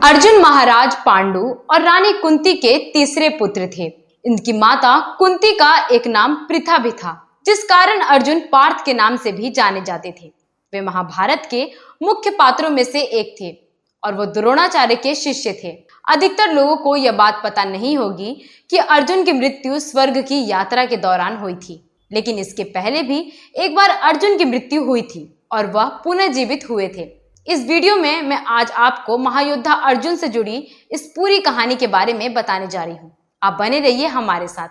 अर्जुन महाराज पांडु और रानी कुंती के तीसरे पुत्र थे। इनकी माता कुंती का एक नाम पृथा भी था, जिस कारण अर्जुन पार्थ के नाम से भी जाने जाते थे। वे महाभारत के मुख्य पात्रों में से एक थे और वो द्रोणाचार्य के शिष्य थे। अधिकतर लोगों को यह बात पता नहीं होगी कि अर्जुन की मृत्यु स्वर्ग की यात्रा के दौरान हुई थी, लेकिन इसके पहले भी एक बार अर्जुन की मृत्यु हुई थी और वह पुनर्जीवित हुए थे। इस वीडियो में मैं आज आपको महायोद्धा अर्जुन से जुड़ी इस पूरी कहानी के बारे में बताने जा रही हूँ। आप बने रहिए हमारे साथ।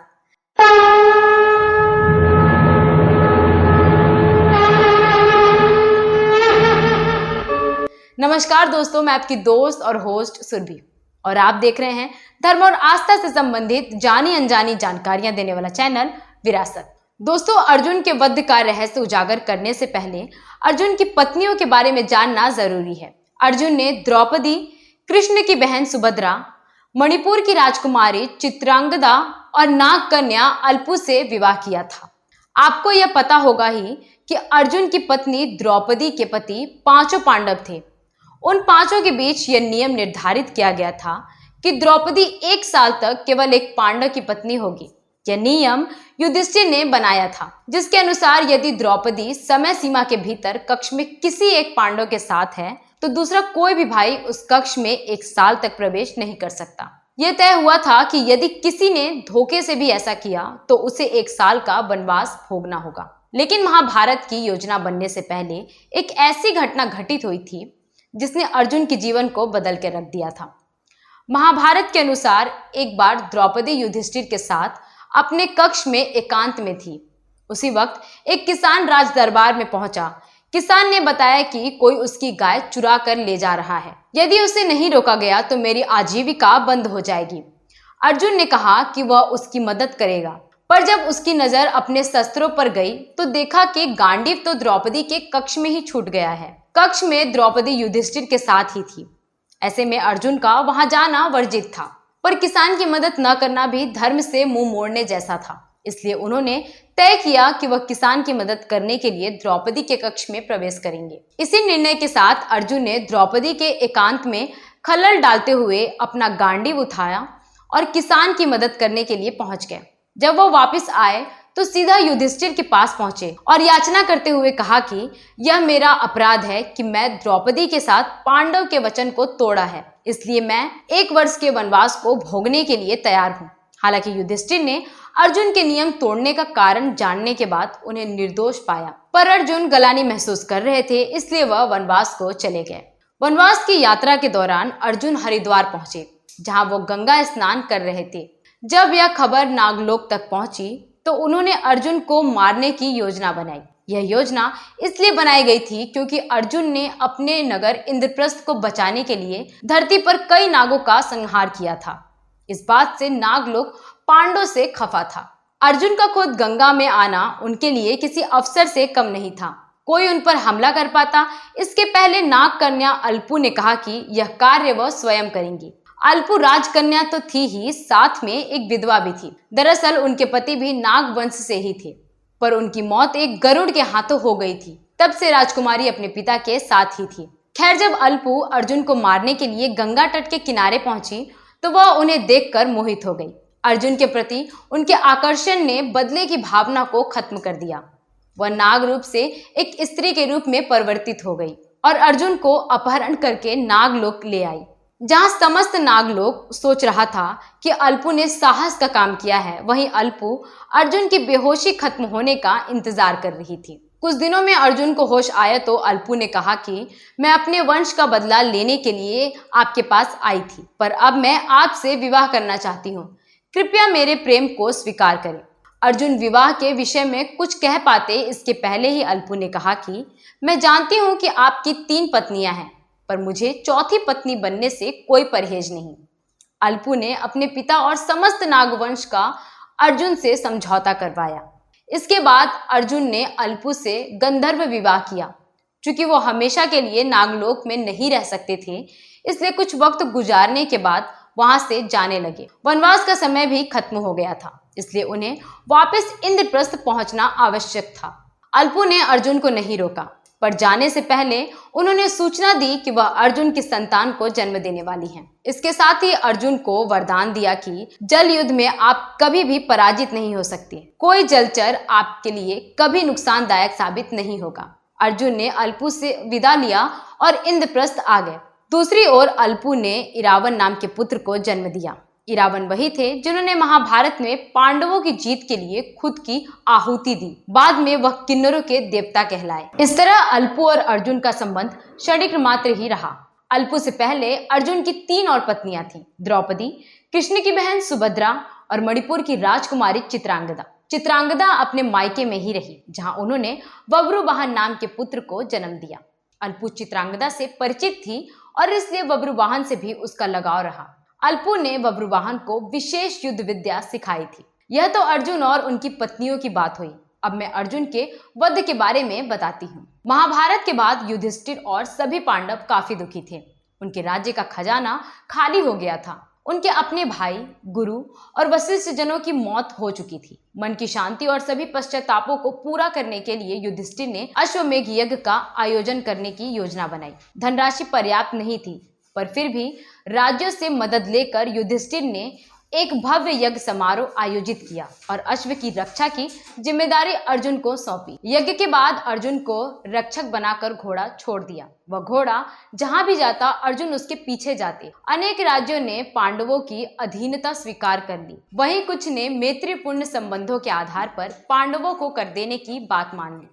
नमस्कार दोस्तों, मैं आपकी दोस्त और होस्ट सुरभि और आप देख रहे हैं धर्म और आस्था से संबंधित जानी अनजानी जानकारियां देने वाला चैनल विरासत। दोस्तों, अर्जुन के वध का रहस्य उजागर करने से पहले अर्जुन की पत्नियों के बारे में जानना जरूरी है। अर्जुन ने द्रौपदी, कृष्ण की बहन सुभद्रा, मणिपुर की राजकुमारी चित्रांगदा और नाग कन्या अल्पू से विवाह किया था। आपको यह पता होगा ही कि अर्जुन की पत्नी द्रौपदी के पति पांचों पांडव थे। उन पांचों के बीच यह नियम निर्धारित किया गया था कि द्रौपदी 1 साल तक केवल एक पांडव की पत्नी होगी। यह नियम युधिष्ठिर ने बनाया था, जिसके अनुसार यदि द्रौपदी समय सीमा के भीतर कक्ष में किसी एक पांडव के साथ है तो दूसरा कोई भी भाई उस कक्ष में 1 साल तक प्रवेश नहीं कर सकता। यह तय हुआ था कि यदि किसी ने धोखे से भी ऐसा किया तो उसे 1 साल का वनवास भोगना होगा। लेकिन महाभारत की योजना बनने से पहले एक ऐसी घटना घटित हुई थी जिसने अर्जुन के जीवन को बदल के रख दिया था। महाभारत के अनुसार एक बार द्रौपदी युधिष्ठिर के साथ अपने कक्ष में एकांत में थी। उसी वक्त एक किसान राज दरबार में पहुंचा। किसान ने बताया कि कोई उसकी गाय चुरा कर ले जा रहा है। यदि उसे नहीं रोका गया तो मेरी आजीविका बंद हो जाएगी। अर्जुन ने कहा कि वह उसकी मदद करेगा, पर जब उसकी नजर अपने शस्त्रों पर गई तो देखा कि गांडीव तो द्रौपदी के कक्ष में ही छूट गया है। कक्ष में द्रौपदी युधिष्ठिर के साथ ही थी। ऐसे में अर्जुन का वहां जाना वर्जित था, पर किसान की मदद न करना भी धर्म से मुंह मोड़ने जैसा था। इसलिए उन्होंने तय किया कि वह किसान की मदद करने के लिए द्रौपदी के कक्ष में प्रवेश करेंगे। इसी निर्णय के साथ अर्जुन ने द्रौपदी के एकांत में खलल डालते हुए अपना गांडीव उठाया और किसान की मदद करने के लिए पहुंच गए। जब वह वापस आए तो सीधा युधिष्ठिर के पास पहुंचे और याचना करते हुए कहा कि यह मेरा अपराध है कि मैं द्रौपदी के साथ पांडव के वचन को तोड़ा है, इसलिए मैं 1 वर्ष के वनवास को भोगने के लिए तैयार हूँ। हालांकि युधिष्ठिर ने अर्जुन के नियम तोड़ने का कारण जानने के बाद उन्हें निर्दोष पाया, पर अर्जुन गलानी महसूस कर रहे थे, इसलिए वह वनवास को चले गए। वनवास की यात्रा के दौरान अर्जुन हरिद्वार पहुंचे, जहां वो गंगा स्नान कर रहे थे। जब यह खबर नागलोक तक पहुंची तो उन्होंने अर्जुन को मारने की योजना बनाई। यह योजना इसलिए बनाई गई थी क्योंकि अर्जुन ने अपने नगर इंद्रप्रस्थ को बचाने के लिए धरती पर कई नागों का संहार किया था। इस बात से नागलोक पांडवों से खफा था। अर्जुन का खुद गंगा में आना उनके लिए किसी अवसर से कम नहीं था। कोई उन पर हमला कर पाता, इसके पहले नाग कन्या अल्पू ने कहा कि यह कार्य वह स्वयं करेंगी। अल्पू राजकन्या तो थी ही, साथ में एक विधवा भी थी। दरअसल उनके पति भी नाग वंश से ही थे, पर उनकी मौत एक गरुड़ के हाथों हो गई थी। तब से राजकुमारी अपने पिता के साथ ही थी। खैर, जब अल्पू अर्जुन को मारने के लिए गंगा तट के किनारे पहुंची तो वह उन्हें देखकर मोहित हो गई। अर्जुन के प्रति उनके आकर्षण ने बदले की भावना को खत्म कर दिया। वह नाग रूप से एक स्त्री के रूप में परिवर्तित हो गई और अर्जुन को अपहरण करके नागलोक ले आई। जहां समस्त नागलोक सोच रहा था कि अल्पू ने साहस का काम किया है, वहीं अल्पू अर्जुन की बेहोशी खत्म होने का इंतजार कर रही थी। कुछ दिनों में अर्जुन को होश आया तो अल्पू ने कहा कि मैं अपने वंश का बदला लेने के लिए आपके पास आई थी, पर अब मैं आपसे विवाह करना चाहती हूँ। कृपया मेरे प्रेम को स्वीकार करें। अर्जुन विवाह के विषय में कुछ कह पाते इसके पहले ही अल्पू ने कहा कि मैं जानती हूँ कि आपकी 3 पत्नियां हैं, पर मुझे चौथी पत्नी बनने से कोई परहेज नहीं। अल्पू ने अपने पिता और समस्त नागवंश का अर्जुन से समझौता करवाया। इसके बाद अर्जुन ने अल्पू से गंधर्व विवाह किया। चूंकि वो हमेशा के लिए नागलोक में नहीं रह सकते थे, इसलिए कुछ वक्त गुजारने के बाद वहां से जाने लगे। वनवास का समय भी खत्म हो गया था, इसलिए उन्हें वापस इंद्रप्रस्थ पहुंचना आवश्यक था। अल्पू ने अर्जुन को नहीं रोका। पर जाने से पहले उन्होंने सूचना दी कि वह अर्जुन की संतान को जन्म देने वाली हैं। इसके साथ ही अर्जुन को वरदान दिया कि जल युद्ध में आप कभी भी पराजित नहीं हो सकते, कोई जलचर आपके लिए कभी नुकसानदायक साबित नहीं होगा। अर्जुन ने अल्पू से विदा लिया और इंद्रप्रस्थ आ गए। दूसरी ओर अल्पू ने इरावन नाम के पुत्र को जन्म दिया। इरावन वही थे जिन्होंने महाभारत में पांडवों की जीत के लिए खुद की आहुति दी। बाद में वह किन्नरों के देवता कहलाए। इस तरह अल्पू और अर्जुन का संबंध क्षणिक मात्र ही रहा। अल्पू से पहले अर्जुन की 3 और पत्नियां थीं, द्रौपदी, कृष्ण की बहन सुभद्रा और मणिपुर की राजकुमारी चित्रांगदा। चित्रांगदा अपने मायके में ही रही, जहां उन्होंने बब्रुवाहन नाम के पुत्र को जन्म दिया। अल्पू चित्रांगदा से परिचित थी और इसलिए बब्रुवाहन से भी उसका लगाव रहा। अल्पू ने बब्रुवाहन को विशेष युद्ध विद्या सिखाई थी। यह तो अर्जुन और उनकी पत्नियों की बात हुई। अब मैं अर्जुन के वध के बारे में बताती हूँ। महाभारत के बाद युधिष्ठिर और सभी पांडव काफी दुखी थे। उनके राज्य का खजाना खाली हो गया था। उनके अपने भाई, गुरु और वशिष्ठ जनों की मौत हो चुकी थी। मन की शांति और सभी पश्चातापों को पूरा करने के लिए युधिष्ठिर ने अश्वमेध यज्ञ का आयोजन करने की योजना बनाई। धनराशि पर्याप्त नहीं थी, पर फिर भी राज्यों से मदद लेकर युधिष्ठिर ने एक भव्य यज्ञ समारोह आयोजित किया और अश्व की रक्षा की जिम्मेदारी अर्जुन को सौंपी। यज्ञ के बाद अर्जुन को रक्षक बनाकर घोड़ा छोड़ दिया। वह घोड़ा जहां भी जाता अर्जुन उसके पीछे जाते। अनेक राज्यों ने पांडवों की अधीनता स्वीकार कर ली। वहीं कुछ ने मैत्रीपूर्ण संबंधों के आधार पर पांडवों को कर देने की बात मान ली।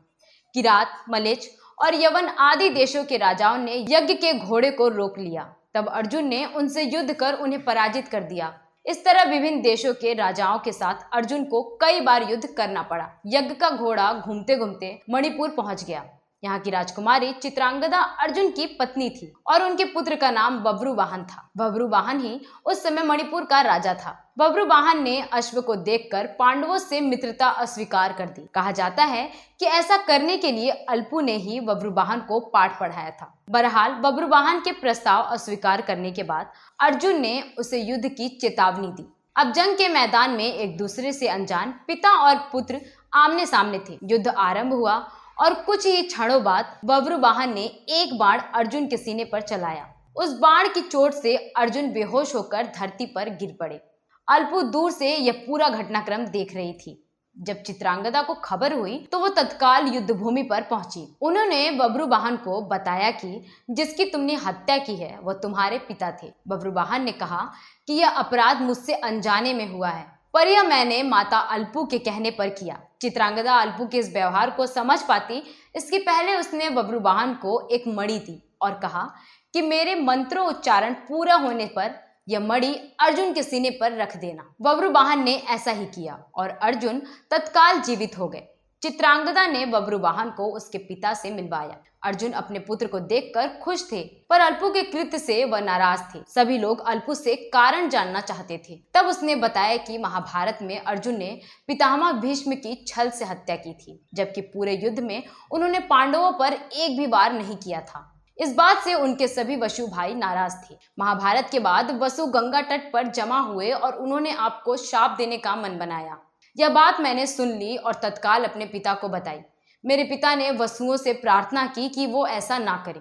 किरात, मलेच्छ और यवन आदि देशों के राजाओं ने यज्ञ के घोड़े को रोक लिया। तब अर्जुन ने उनसे युद्ध कर उन्हें पराजित कर दिया। इस तरह विभिन्न देशों के राजाओं के साथ अर्जुन को कई बार युद्ध करना पड़ा। यज्ञ का घोड़ा घूमते घूमते मणिपुर पहुंच गया। यहाँ की राजकुमारी चित्रांगदा अर्जुन की पत्नी थी और उनके पुत्र का नाम बब्रुवाहन था। बब्रुवाहन ही उस समय मणिपुर का राजा था। बब्रुवाहन ने अश्व को देखकर पांडवों से मित्रता अस्वीकार कर दी। कहा जाता है कि ऐसा करने के लिए अल्पू ने ही बब्रुवाहन को पाठ पढ़ाया था। बहरहाल बब्रुवाहन के प्रस्ताव अस्वीकार करने के बाद अर्जुन ने उसे युद्ध की चेतावनी दी। अब जंग के मैदान में एक दूसरे से अनजान पिता और पुत्र आमने सामने थे। युद्ध आरंभ हुआ और कुछ ही क्षणों बाद बब्रुवाहन ने एक बाण अर्जुन के सीने पर चलाया। उस बाण की चोट से अर्जुन बेहोश होकर धरती पर गिर पड़े। अल्पू दूर से यह पूरा घटनाक्रम देख रही थी। जब चित्रांगदा को खबर हुई तो वो तत्काल युद्ध भूमि पर पहुंची। उन्होंने बब्रुवाहन को बताया कि जिसकी तुमने हत्या की है वह तुम्हारे पिता थे। बब्रुवाहन ने कहा कि यह अपराध मुझसे अनजाने में हुआ है, पर यह मैंने माता अल्पू के कहने पर किया। चित्रांगदा अल्पू के इस व्यवहार को समझ पाती इसके पहले उसने बब्रुवाहन को एक मणि दी और कहा कि मेरे मंत्रों उच्चारण पूरा होने पर यह मणि अर्जुन के सीने पर रख देना। बब्रुवाहन ने ऐसा ही किया और अर्जुन तत्काल जीवित हो गए। चित्रांगदा ने बब्रुवाहन को उसके पिता से मिलवाया। अर्जुन अपने पुत्र को देखकर खुश थे, पर अल्पू के कृत्य से वह नाराज थे। सभी लोग अल्पू से कारण जानना चाहते थे। तब उसने बताया कि महाभारत में अर्जुन ने पितामह भीष्म की छल से हत्या की थी, जबकि पूरे युद्ध में उन्होंने पांडवों पर एक भी वार नहीं किया था। इस बात से उनके सभी वसु भाई नाराज थे। महाभारत के बाद वसु गंगा तट पर जमा हुए और उन्होंने आपको शाप देने का मन बनाया। यह बात मैंने सुन ली और तत्काल अपने पिता को बताई। मेरे पिता ने वसुओं से प्रार्थना की कि वो ऐसा ना करें।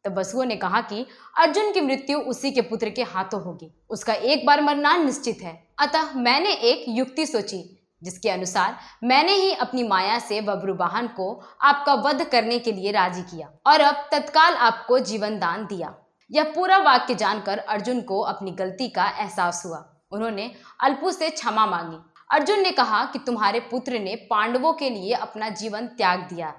तब वसुओं ने कहा कि अर्जुन की मृत्यु उसी के पुत्र के हाथों होगी। उसका एक बार मरना निश्चित है। अतः मैंने एक युक्ति सोची, जिसके अनुसार मैंने ही अपनी माया से बब्रुवाहन को आपका वध करने के लिए राजी किया और अब तत्काल आपको जीवन दान दिया। यह पूरा वाक्य जानकर अर्जुन को अपनी गलती का एहसास हुआ। उन्होंने अल्पू से क्षमा मांगी। अर्जुन ने कहा कि तुम्हारे पुत्र ने पांडवों के लिए अपना जीवन त्याग दिया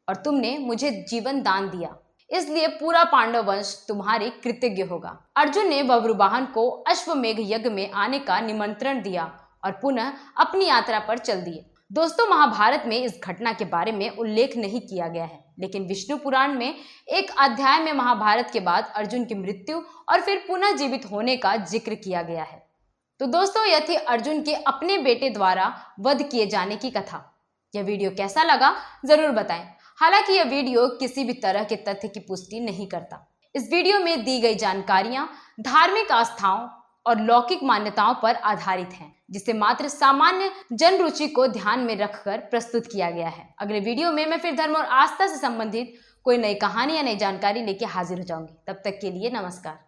और तुमने मुझे जीवन दान दिया, इसलिए पूरा पांडव वंश तुम्हारी कृतज्ञ होगा। अर्जुन ने बब्रुवाहन को अश्वमेध यज्ञ में आने का निमंत्रण दिया और पुनः अपनी यात्रा पर चल दिए। दोस्तों, महाभारत में इस घटना के बारे में उल्लेख नहीं किया गया है, लेकिन विष्णु पुराण में एक अध्याय में महाभारत के बाद अर्जुन की मृत्यु और फिर पुनः जीवित होने का जिक्र किया गया है। तो दोस्तों, यह थी अर्जुन के अपने बेटे द्वारा वध किए जाने की कथा। यह वीडियो कैसा लगा जरूर बताएं। हालांकि यह वीडियो किसी भी तरह के तथ्य की पुष्टि नहीं करता। इस वीडियो में दी गई जानकारियां धार्मिक आस्थाओं और लौकिक मान्यताओं पर आधारित हैं, जिसे मात्र सामान्य जन रुचि को ध्यान में रखकर प्रस्तुत किया गया है। अगले वीडियो में मैं फिर धर्म और आस्था से संबंधित कोई नई कहानी या नई जानकारी लेके हाजिर हो जाऊंगी। तब तक के लिए नमस्कार।